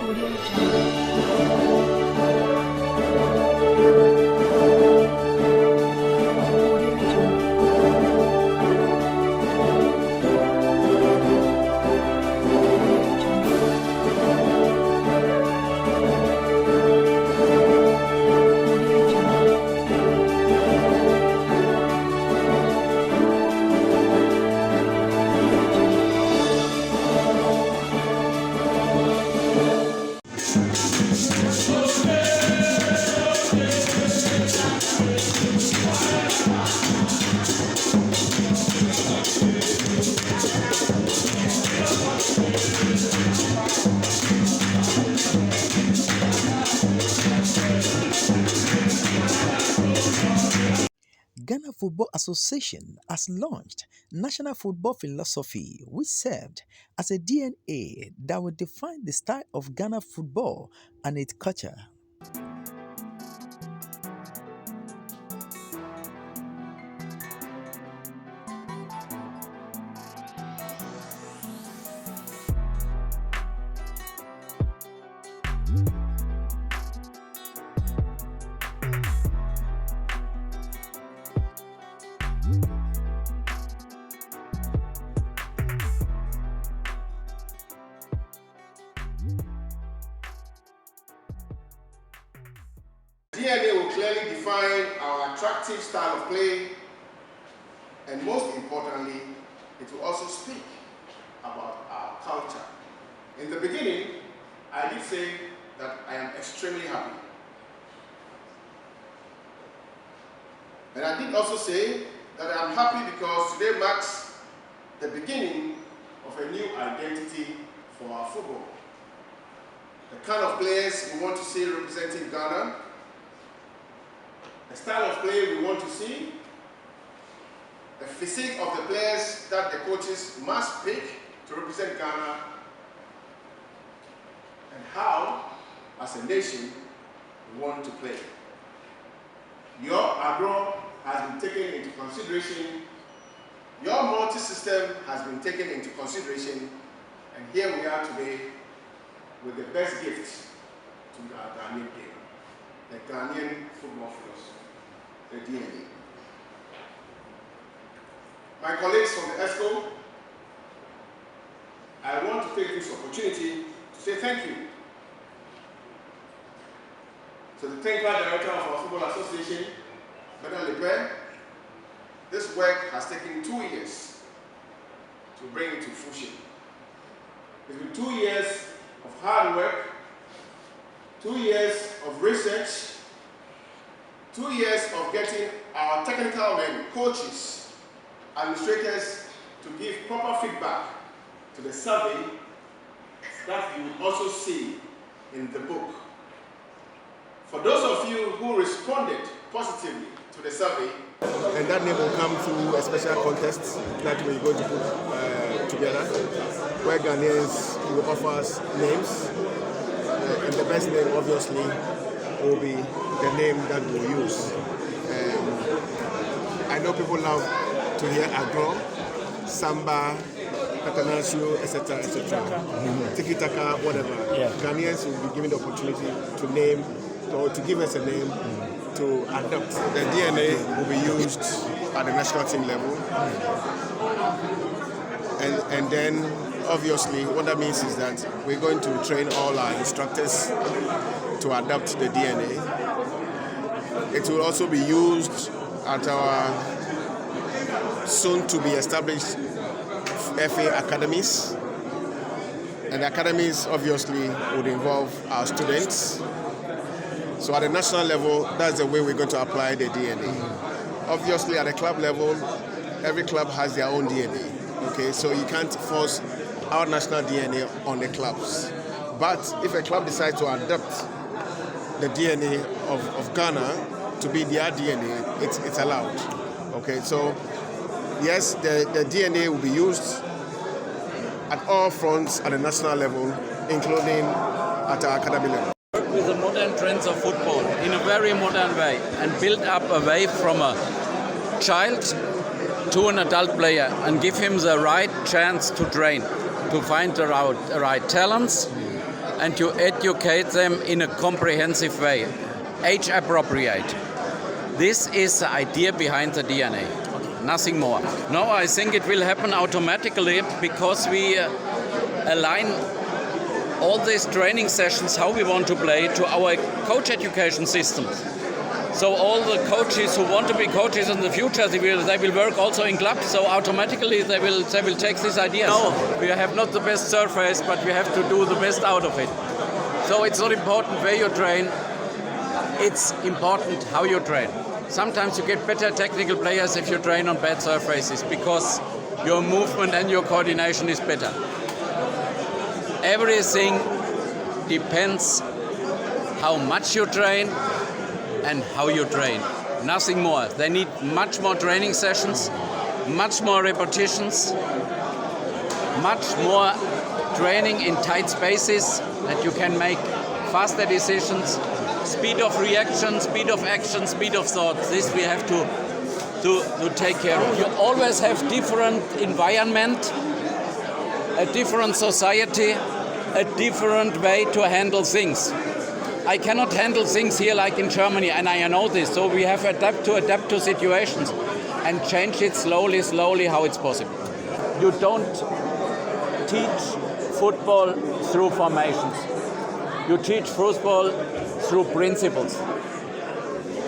Audio Jungle. Audio Jungle. Audio Jungle. Audio Jungle. Audio Jungle. Ghana Football Association has launched National Football Philosophy, which served as a DNA that will define the style of Ghana football and its culture. DNA will clearly define our attractive style of play, and most importantly, it will also speak about our culture. In the beginning, I did say that I am extremely happy. And I did also say that I am happy because today marks the beginning of a new identity for our football. The kind of players we want to see representing Ghana, the style of play we want to see, the physique of the players that the coaches must pick to represent Ghana, and how, as a nation, we want to play. Your agro has been taken into consideration, your multi-system has been taken into consideration, and here we are today with the best gift to our Ghanaian game, the Ghanaian football philosophy, the DNA. My colleagues from the ESCO, I want to take this opportunity to say thank you to the technical director of our Football Association, Bernard Lepre. This work has taken 2 years to bring it to fruition. It's been 2 years of hard work, 2 years of research, 2 years of getting our technical men, coaches, administrators to give proper feedback to the survey that you will also see in the book. For those of you who responded positively to the survey, and that name will come through a special contest that we're going to put together, where Ghanaians will offer us names, and the best name obviously will be the name that we'll use. I know people love to hear agro, samba, catenaccio, etc., etc. Tiki-taka, whatever. Yeah. Ghanaians will be given the opportunity to name, or to give us a name to adopt. The DNA will be used at the national team level. And then, obviously, what that means is that we're going to train all our instructors to adopt the DNA. It will also be used at our soon-to-be established FA academies. And the academies, obviously, would involve our students. So at the national level, that's the way we're going to apply the DNA. Obviously, at the club level, every club has their own DNA. Okay, so you can't force our national DNA on the clubs. But if a club decides to adopt the DNA of Ghana to be their DNA, it's allowed. Okay, so yes, the DNA will be used at all fronts at the national level, including at our academy level. With the modern trends of football in a very modern way and build up away from a child to an adult player and give him the right chance to train, to find the right talents and you educate them in a comprehensive way, age appropriate. This is the idea behind the DNA, nothing more. No, I think it will happen automatically because we align all these training sessions, how we want to play, to our coach education system. So all the coaches who want to be coaches in the future, they will work also in clubs. So automatically they will take these ideas. No, we have not the best surface, but we have to do the best out of it. So it's not important where you train. It's important how you train. Sometimes you get better technical players if you train on bad surfaces because your movement and your coordination is better. Everything depends how much you train and how you train. Nothing more. They need much more training sessions, much more repetitions, much more training in tight spaces that you can make faster decisions, speed of reaction, speed of action, speed of thought. This we have to take care of. You always have different environment, a different society, a different way to handle things. I cannot handle things here like in Germany, and I know this, so we have to adapt to situations and change it slowly how it's possible. You don't teach football through formations. You teach football through principles.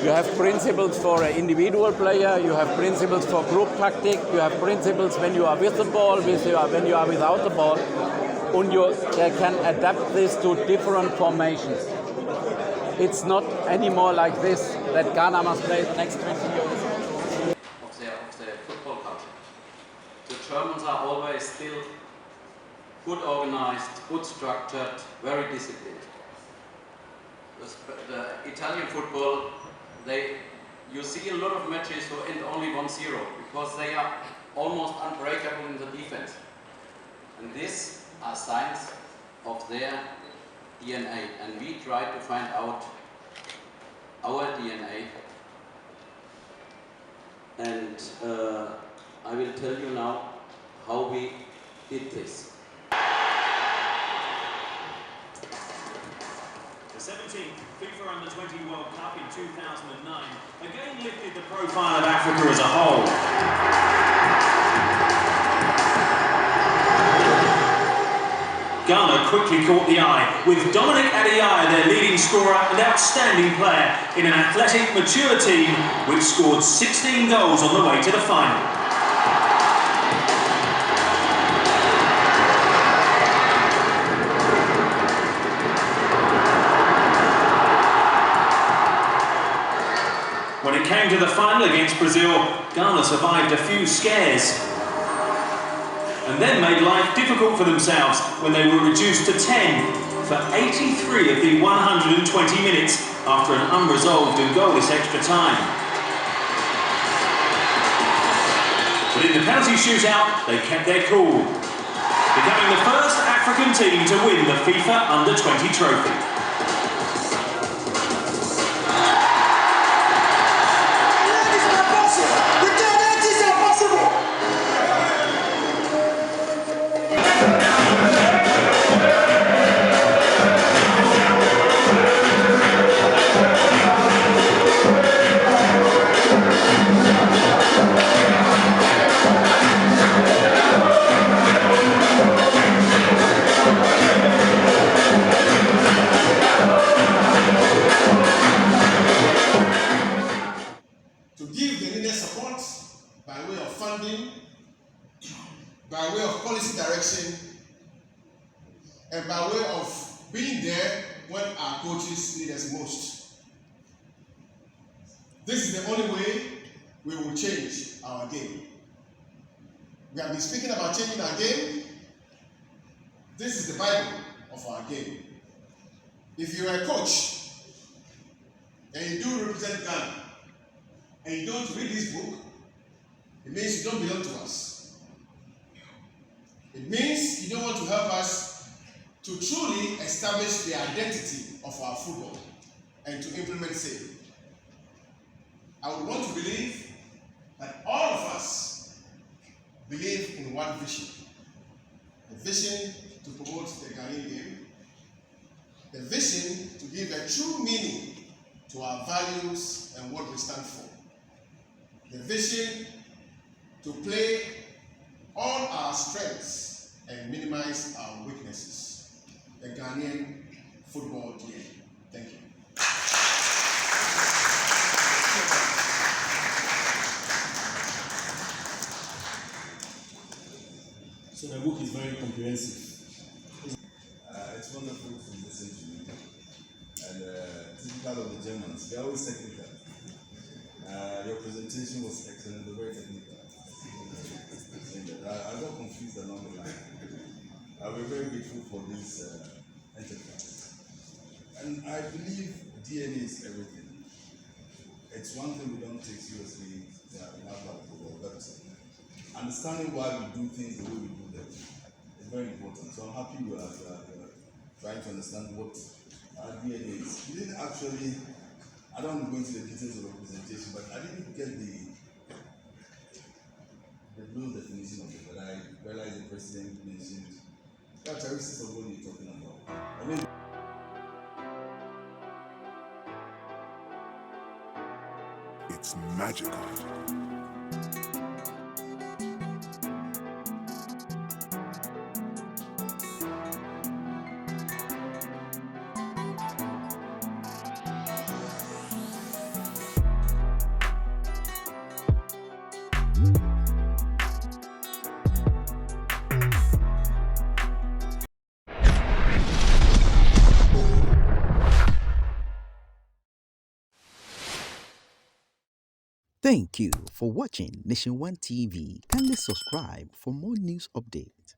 You have principles for an individual player, you have principles for group tactic, you have principles when you are with the ball, when you are without the ball, and you can adapt this to different formations. It's not anymore like this, that Ghana must play the next 20 years. Of their football culture. The Germans are always still good organized, good structured, very disciplined. The Italian football, you see a lot of matches who end only 1-0 because they are almost unbreakable in the defense. And these are signs of their DNA, and we try to find out our DNA. And I will tell you now how we did this. The 17th FIFA Under-20 World Cup in 2009 again lifted the profile of Africa as a whole. Ghana quickly caught the eye, with Dominic Adeyeye their leading scorer and outstanding player in an athletic, mature team which scored 16 goals on the way to the final. When it came to the final against Brazil, Ghana survived a few scares and then made life difficult for themselves when they were reduced to 10 for 83 of the 120 minutes after an unresolved and goalless extra time. But in the penalty shootout, they kept their cool, becoming the first African team to win the FIFA Under-20 trophy. By way of policy direction, and by way of being there when our coaches need us most. This is the only way we will change our game. We have been speaking about changing our game. This is the Bible of our game. If you are a coach and you do represent Ghana and you don't read this book, it means you don't belong to us. It means you don't want to help us to truly establish the identity of our football and to implement same. I would want to believe that all of us believe in one vision. The vision to promote the Ghanaian game, The vision to give a true meaning to our values and what we stand for. The vision to play all our strengths and minimize our weaknesses. The Ghanaian football DNA. Thank you. So the book is very comprehensive. It's wonderful to listen to you. And typical of the Germans, they're always technical. Your presentation was excellent, but very technical. I got confused along the line. We're very grateful for this enterprise. And I believe DNA is everything. It's one thing we don't take seriously in our part of the world, but understanding why we do things the way we do them is very important. So I'm happy you are trying to understand what our DNA is. You didn't actually, I don't want to go into the details of the presentation, but I didn't get the real definition of it, but I realized the president mentioned characteristics of what you're talking about. I mean, it's magical. Thank you for watching Nation One TV. Kindly subscribe for more news updates.